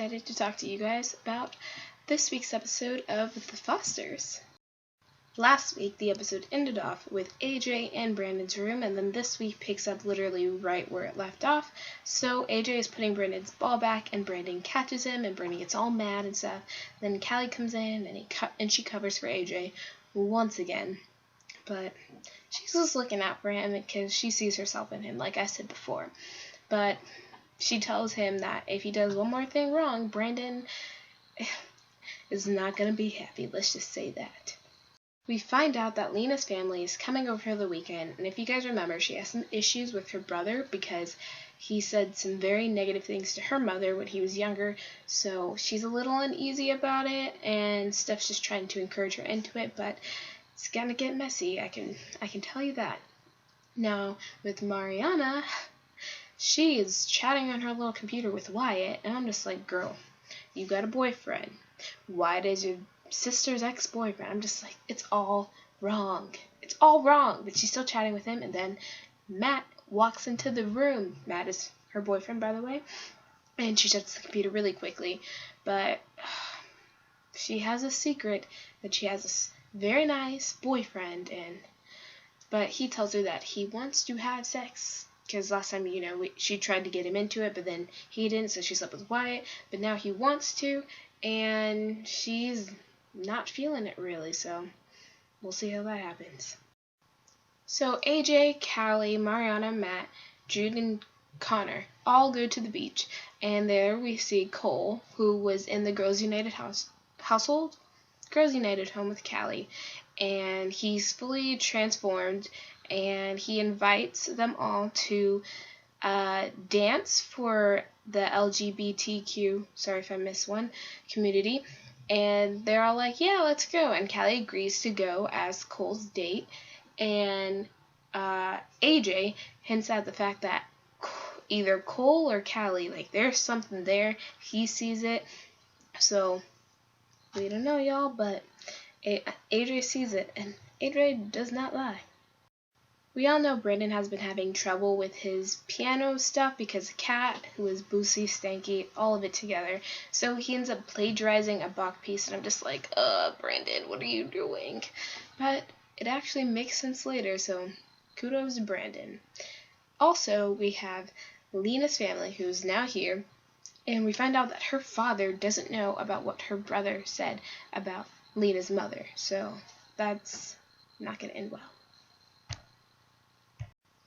excited to talk to you guys about this week's episode of The Fosters. Last week, the episode ended off with AJ in Brandon's room, and then this week picks up literally right where it left off. So AJ is putting Brandon's ball back, and Brandon catches him, and Brandon gets all mad and stuff. Then Callie comes in, and she covers for AJ once again. But she's just looking out for him because she sees herself in him, like I said before. But she tells him that if he does one more thing wrong, Brandon is not going to be happy. Let's just say that. We find out that Lena's family is coming over for the weekend, and if you guys remember, she has some issues with her brother because he said some very negative things to her mother when he was younger, so she's a little uneasy about it, and Steph's just trying to encourage her into it, but it's gonna get messy, I can tell you that. Now, with Mariana, she is chatting on her little computer with Wyatt, and I'm just like, girl, you got a boyfriend. Why does your sister's ex-boyfriend? I'm just like, it's all wrong. It's all wrong. But she's still chatting with him, and then Matt walks into the room. Matt is her boyfriend, by the way, and she shuts the computer really quickly. But she has a secret that she has this very nice boyfriend, but he tells her that he wants to have sex. Because last time, she tried to get him into it, but then he didn't, so she slept with Wyatt. But now he wants to, and she's not feeling it really, so we'll see how that happens. So AJ, Callie, Mariana, Matt, Jude, and Connor all go to the beach, and there we see Cole, who was in the Girls United household, Girls United home with Callie, and he's fully transformed, and he invites them all to dance for the LGBTQ, sorry if I missed one, community. And they're all like, yeah, let's go. And Callie agrees to go as Cole's date. And AJ hints at the fact that either Cole or Callie, there's something there. He sees it. So, we don't know, y'all, but AJ sees it. And AJ does not lie. We all know Brandon has been having trouble with his piano stuff because of Kat, who is boozy, stanky, all of it together. So he ends up plagiarizing a Bach piece, and I'm just like, Brandon, what are you doing? But it actually makes sense later, so kudos to Brandon. Also, we have Lena's family, who's now here, and we find out that her father doesn't know about what her brother said about Lena's mother. So that's not going to end well.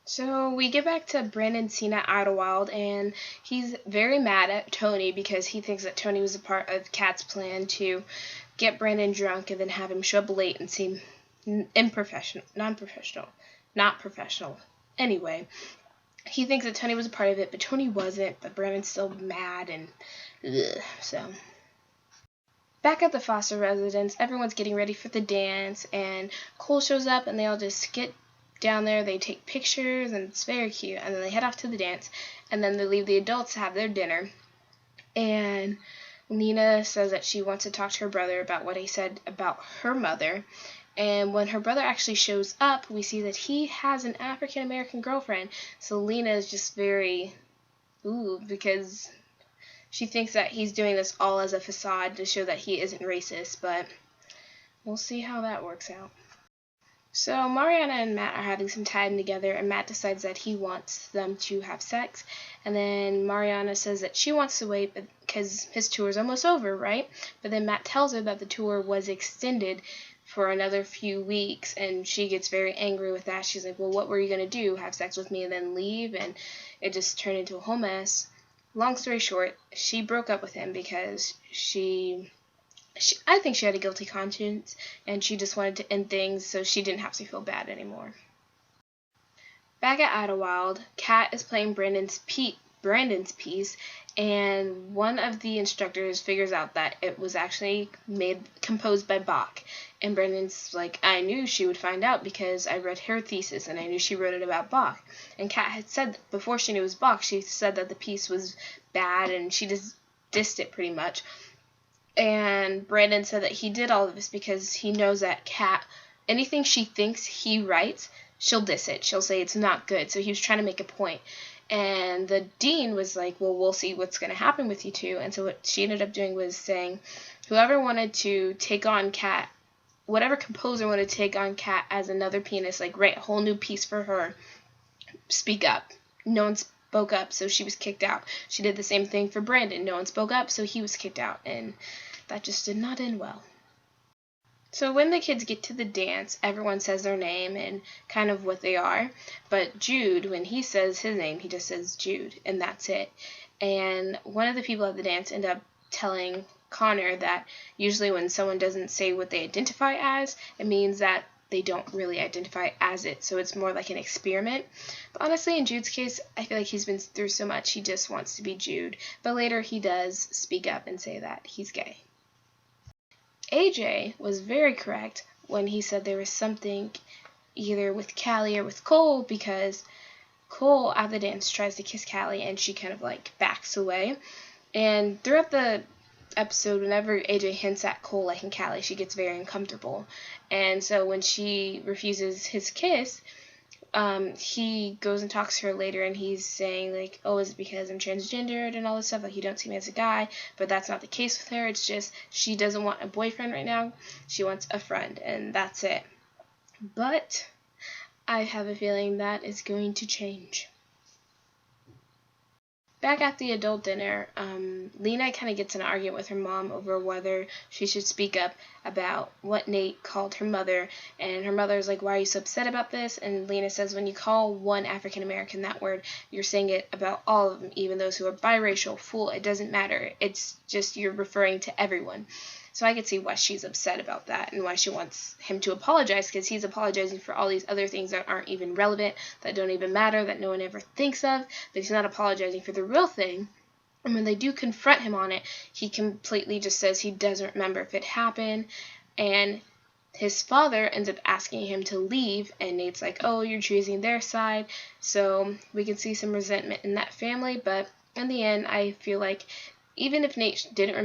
So we get back to Brandon scene at Idlewild, and he's very mad at Tony because he thinks that Tony was a part of Kat's plan to get Brandon drunk and then have him show up late and seem not professional. Anyway, he thinks that Tony was a part of it, but Tony wasn't, but Brandon's still mad, and so. Back at the Foster residence, everyone's getting ready for the dance, and Cole shows up, and they all just get down there, they take pictures, and it's very cute, and then they head off to the dance, and then they leave the adults to have their dinner, and Lena says that she wants to talk to her brother about what he said about her mother, and when her brother actually shows up, we see that he has an African-American girlfriend, so Lena is just very, because she thinks that he's doing this all as a facade to show that he isn't racist, but we'll see how that works out. So Mariana and Matt are having some time together, and Matt decides that he wants them to have sex, and then Mariana says that she wants to wait because his tour is almost over, right? But then Matt tells her that the tour was extended for another few weeks, and she gets very angry with that. She's like, well, what were you going to do, have sex with me and then leave? And it just turned into a whole mess. Long story short, she broke up with him because I think she had a guilty conscience, and she just wanted to end things so she didn't have to feel bad anymore. Back at Idlewild, Kat is playing Brandon's piece, and one of the instructors figures out that it was actually composed by Bach. And Brandon's like, I knew she would find out because I read her thesis, and I knew she wrote it about Bach. And Kat had said, before she knew it was Bach, she said that the piece was bad, and she just dissed it pretty much. And Brandon said that he did all of this because he knows that Kat, anything she thinks he writes, she'll diss it. She'll say it's not good. So he was trying to make a point. And the dean was like, well, we'll see what's going to happen with you two. And so what she ended up doing was saying, whoever wanted to take on Kat, whatever composer wanted to take on Kat as another pianist, like write a whole new piece for her, speak up. No one spoke up, so she was kicked out. She did the same thing for Brandon. No one spoke up, so he was kicked out. And that just did not end well. So when the kids get to the dance, everyone says their name and kind of what they are. But Jude, when he says his name, he just says Jude, and that's it. And one of the people at the dance end up telling Connor that usually when someone doesn't say what they identify as, it means that they don't really identify as it. So it's more like an experiment. But honestly, in Jude's case, I feel like he's been through so much, he just wants to be Jude. But later he does speak up and say that he's gay. AJ was very correct when he said there was something either with Callie or with Cole, because Cole at the dance tries to kiss Callie and she kind of like backs away. And throughout the episode, whenever AJ hints at Cole liking Callie, she gets very uncomfortable. And so when she refuses his kiss, he goes and talks to her later, and he's saying like, oh, is it because I'm transgendered and all this stuff, like you don't see me as a guy? But that's not the case with her. It's just she doesn't want a boyfriend right now. She wants a friend, and that's it. But I have a feeling that is going to change. Back at the adult dinner, Lena kind of gets in an argument with her mom over whether she should speak up about what Nate called her mother. And her mother's like, why are you so upset about this? And Lena says, when you call one African American that word, you're saying it about all of them, even those who are biracial, full, it doesn't matter. It's just you're referring to everyone. So I could see why she's upset about that and why she wants him to apologize, because he's apologizing for all these other things that aren't even relevant, that don't even matter, that no one ever thinks of, but he's not apologizing for the real thing. And when they do confront him on it, he completely just says he doesn't remember if it happened. And his father ends up asking him to leave, and Nate's like, oh, you're choosing their side. So we can see some resentment in that family, but in the end, I feel like even if he didn't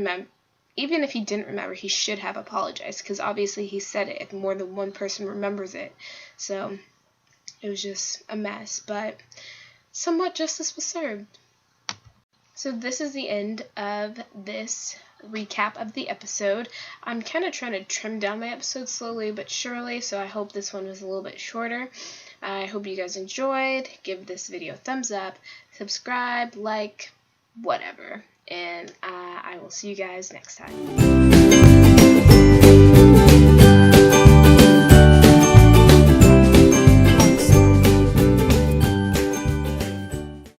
remember, he should have apologized, because obviously he said it if more than one person remembers it. So it was just a mess, but somewhat justice was served. So this is the end of this recap of the episode. I'm kind of trying to trim down my episodes slowly but surely, so I hope this one was a little bit shorter. I hope you guys enjoyed. Give this video a thumbs up, subscribe, like, whatever. And I will see you guys next time.